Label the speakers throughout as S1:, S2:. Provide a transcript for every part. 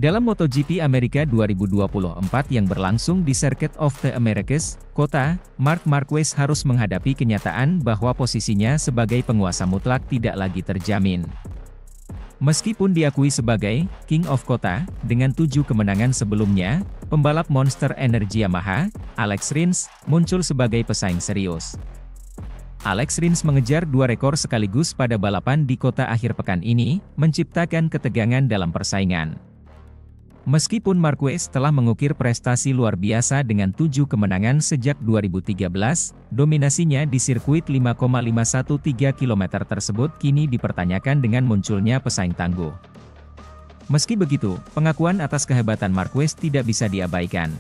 S1: Dalam MotoGP Amerika 2024 yang berlangsung di Circuit of the Americas, Kota, Marc Marquez harus menghadapi kenyataan bahwa posisinya sebagai penguasa mutlak tidak lagi terjamin. Meskipun diakui sebagai King of Kota, dengan 7 kemenangan sebelumnya, pembalap Monster Energy Yamaha, Alex Rins, muncul sebagai pesaing serius. Alex Rins mengejar 2 rekor sekaligus pada balapan di Kota akhir pekan ini, menciptakan ketegangan dalam persaingan. Meskipun Marquez telah mengukir prestasi luar biasa dengan 7 kemenangan sejak 2013, dominasinya di sirkuit 5,513 km tersebut kini dipertanyakan dengan munculnya pesaing tangguh. Meski begitu, pengakuan atas kehebatan Marquez tidak bisa diabaikan.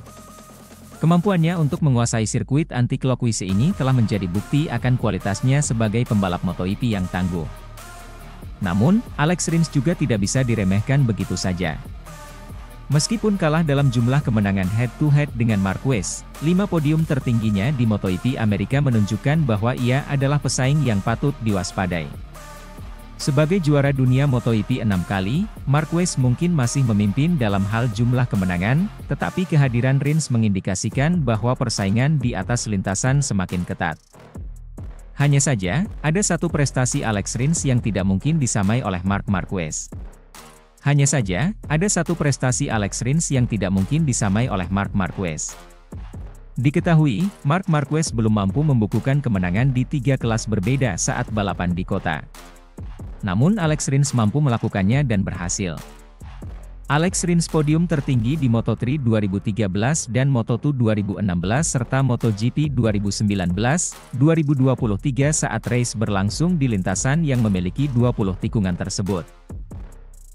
S1: Kemampuannya untuk menguasai sirkuit anti-clockwise ini telah menjadi bukti akan kualitasnya sebagai pembalap MotoGP yang tangguh. Namun, Alex Rins juga tidak bisa diremehkan begitu saja. Meskipun kalah dalam jumlah kemenangan head-to-head dengan Marquez, 5 podium tertingginya di MotoGP Amerika menunjukkan bahwa ia adalah pesaing yang patut diwaspadai. Sebagai juara dunia MotoGP 6 kali, Marquez mungkin masih memimpin dalam hal jumlah kemenangan, tetapi kehadiran Rins mengindikasikan bahwa persaingan di atas lintasan semakin ketat. Hanya saja, ada satu prestasi Alex Rins yang tidak mungkin disamai oleh Marc Marquez. Hanya saja, ada satu prestasi Alex Rins yang tidak mungkin disamai oleh Marc Marquez. Diketahui, Marc Marquez belum mampu membukukan kemenangan di 3 kelas berbeda saat balapan di Kota. Namun Alex Rins mampu melakukannya dan berhasil. Alex Rins podium tertinggi di Moto3 2013 dan Moto2 2016 serta MotoGP 2019, 2023 saat race berlangsung di lintasan yang memiliki 20 tikungan tersebut.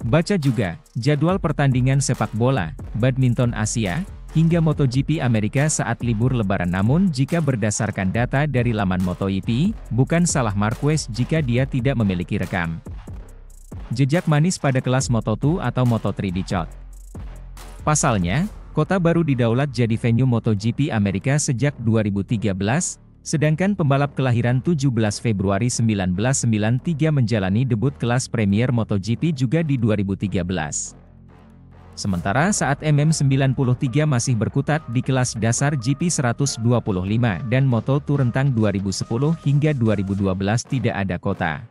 S1: Baca juga, jadwal pertandingan sepak bola, badminton Asia, hingga MotoGP Amerika saat libur lebaran. Namun jika berdasarkan data dari laman MotoGP, bukan salah Marquez jika dia tidak memiliki rekam jejak manis pada kelas Moto2 atau Moto3 dicot. Pasalnya, Kota baru didaulat jadi venue MotoGP Amerika sejak 2013, sedangkan pembalap kelahiran 17 Februari 1993 menjalani debut kelas Premier MotoGP juga di 2013. Sementara saat MM93 masih berkutat di kelas dasar GP 125 dan Moto2 rentang 2010 hingga 2012 tidak ada Kota.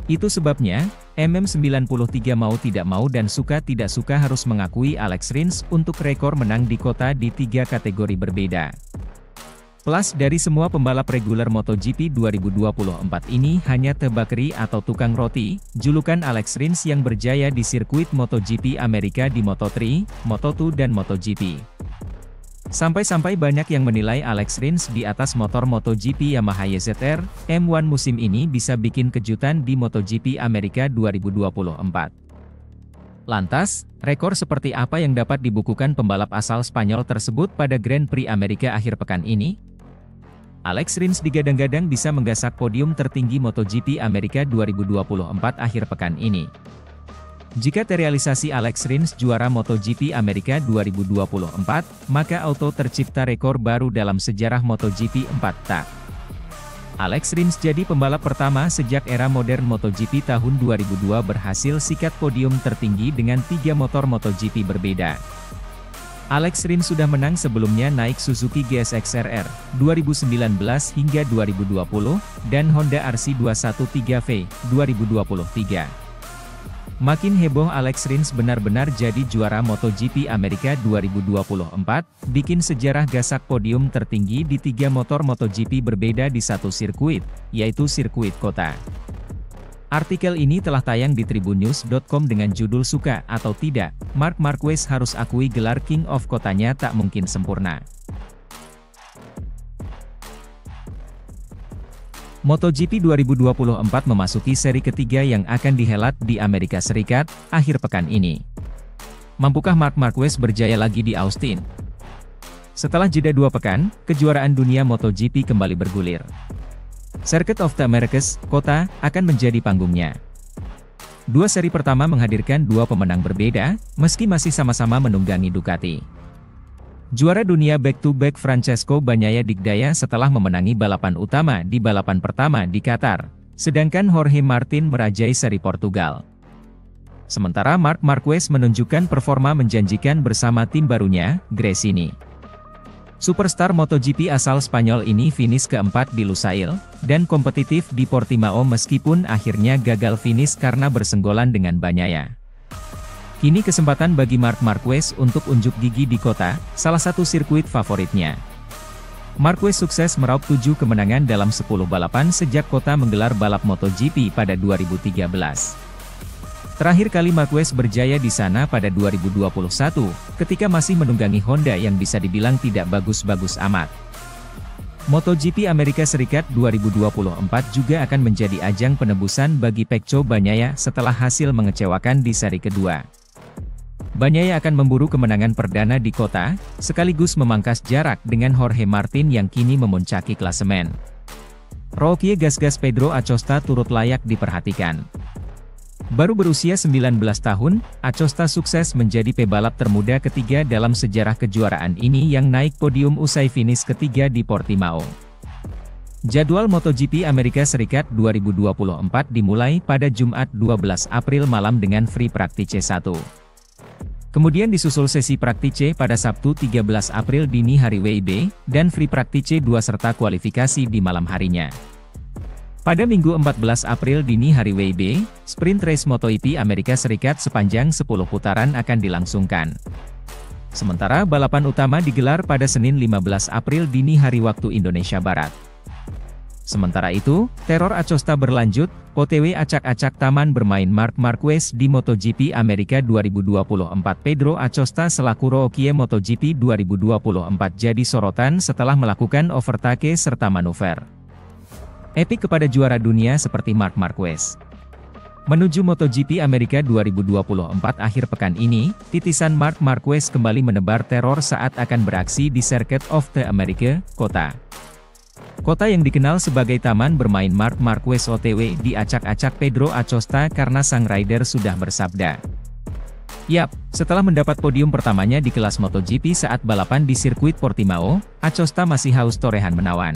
S1: Itu sebabnya, MM93 mau tidak mau dan suka tidak suka harus mengakui Alex Rins untuk rekor menang di Kota di 3 kategori berbeda. Plus dari semua pembalap reguler MotoGP 2024 ini hanya tebakeri atau tukang roti, julukan Alex Rins yang berjaya di sirkuit MotoGP Amerika di Moto3, Moto2 dan MotoGP. Sampai-sampai banyak yang menilai Alex Rins di atas motor MotoGP Yamaha YZR M1 musim ini bisa bikin kejutan di MotoGP Amerika 2024. Lantas, rekor seperti apa yang dapat dibukukan pembalap asal Spanyol tersebut pada Grand Prix Amerika akhir pekan ini? Alex Rins digadang-gadang bisa menggasak podium tertinggi MotoGP Amerika 2024 akhir pekan ini. Jika terrealisasi Alex Rins juara MotoGP Amerika 2024, maka auto tercipta rekor baru dalam sejarah MotoGP 4 tak. Alex Rins jadi pembalap pertama sejak era modern MotoGP tahun 2002 berhasil sikat podium tertinggi dengan 3 motor MotoGP berbeda. Alex Rins sudah menang sebelumnya naik Suzuki GSX-RR 2019 hingga 2020, dan Honda RC213V 2023. Makin heboh Alex Rins benar-benar jadi juara MotoGP Amerika 2024, bikin sejarah gasak podium tertinggi di 3 motor MotoGP berbeda di satu sirkuit, yaitu sirkuit Kota. Artikel ini telah tayang di tribunnews.com dengan judul Suka atau Tidak, Marc Marquez harus akui gelar King of Kotanya tak mungkin sempurna. MotoGP 2024 memasuki seri ketiga yang akan dihelat di Amerika Serikat, akhir pekan ini. Mampukah Marc Marquez berjaya lagi di Austin? Setelah jeda 2 pekan, kejuaraan dunia MotoGP kembali bergulir. Circuit of the Americas, Kota, akan menjadi panggungnya. 2 seri pertama menghadirkan 2 pemenang berbeda, meski masih sama-sama menunggangi Ducati. Juara dunia back-to-back Francesco Bagnaia dikdaya setelah memenangi balapan utama di balapan pertama di Qatar, sedangkan Jorge Martin merajai seri Portugal. Sementara Marc Marquez menunjukkan performa menjanjikan bersama tim barunya, Gresini. Superstar MotoGP asal Spanyol ini finish keempat di Lusail, dan kompetitif di Portimao meskipun akhirnya gagal finish karena bersenggolan dengan Bagnaia. Kini kesempatan bagi Marc Marquez untuk unjuk gigi di Kota, salah satu sirkuit favoritnya. Marquez sukses meraup 7 kemenangan dalam 10 balapan sejak Kota menggelar balap MotoGP pada 2013. Terakhir kali Marquez berjaya di sana pada 2021, ketika masih menunggangi Honda yang bisa dibilang tidak bagus-bagus amat. MotoGP Amerika Serikat 2024 juga akan menjadi ajang penebusan bagi Pecco Bagnaia setelah hasil mengecewakan di seri kedua. Bagnaia akan memburu kemenangan perdana di Kota, sekaligus memangkas jarak dengan Jorge Martin yang kini memuncaki klasemen. Rookie gas-gas Pedro Acosta turut layak diperhatikan. Baru berusia 19 tahun, Acosta sukses menjadi pebalap termuda ketiga dalam sejarah kejuaraan ini yang naik podium usai finish ketiga di Portimao. Jadwal MotoGP Amerika Serikat 2024 dimulai pada Jumat 12 April malam dengan Free Practice 1. Kemudian disusul sesi Practice pada Sabtu 13 April dini hari WIB, dan Free Practice 2 serta kualifikasi di malam harinya. Pada Minggu 14 April dini hari WIB, Sprint Race MotoGP Amerika Serikat sepanjang 10 putaran akan dilangsungkan. Sementara balapan utama digelar pada Senin 15 April dini hari waktu Indonesia Barat. Sementara itu, teror Acosta berlanjut, OTW acak-acak taman bermain Marc Marquez di MotoGP Amerika 2024. Pedro Acosta selaku rookie MotoGP 2024 jadi sorotan setelah melakukan overtake serta manuver epik kepada juara dunia seperti Marc Marquez. Menuju MotoGP Amerika 2024 akhir pekan ini, titisan Marc Marquez kembali menebar teror saat akan beraksi di Circuit of the Americas, Kota. Kota yang dikenal sebagai taman bermain Marc Marquez OTW diacak-acak Pedro Acosta karena sang rider sudah bersabda. Yap, setelah mendapat podium pertamanya di kelas MotoGP saat balapan di sirkuit Portimao, Acosta masih haus torehan menawan.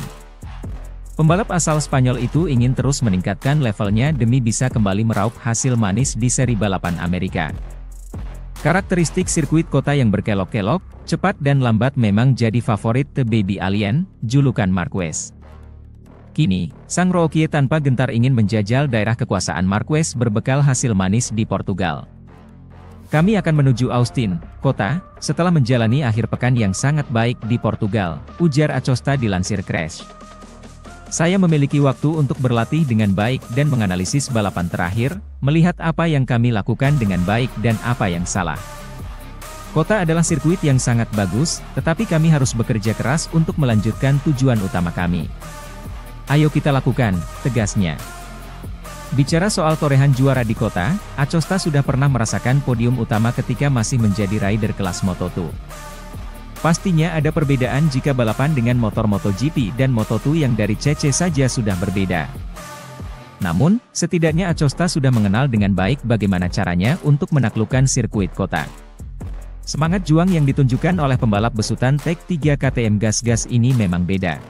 S1: Pembalap asal Spanyol itu ingin terus meningkatkan levelnya demi bisa kembali meraup hasil manis di seri balapan Amerika. Karakteristik sirkuit Kota yang berkelok-kelok, cepat dan lambat memang jadi favorit The Baby Alien, julukan Marquez. Kini, sang rookie tanpa gentar ingin menjajal daerah kekuasaan Marquez berbekal hasil manis di Portugal. Kami akan menuju Austin, Kota, setelah menjalani akhir pekan yang sangat baik di Portugal, ujar Acosta dilansir Crash. Saya memiliki waktu untuk berlatih dengan baik dan menganalisis balapan terakhir, melihat apa yang kami lakukan dengan baik dan apa yang salah. Kota adalah sirkuit yang sangat bagus, tetapi kami harus bekerja keras untuk melanjutkan tujuan utama kami. Ayo kita lakukan, tegasnya. Bicara soal torehan juara di Kota, Acosta sudah pernah merasakan podium utama ketika masih menjadi rider kelas Moto2. Pastinya ada perbedaan jika balapan dengan motor MotoGP dan Moto2 yang dari CC saja sudah berbeda. Namun, setidaknya Acosta sudah mengenal dengan baik bagaimana caranya untuk menaklukkan sirkuit Kota. Semangat juang yang ditunjukkan oleh pembalap besutan Tech 3 KTM gas-gas ini memang beda.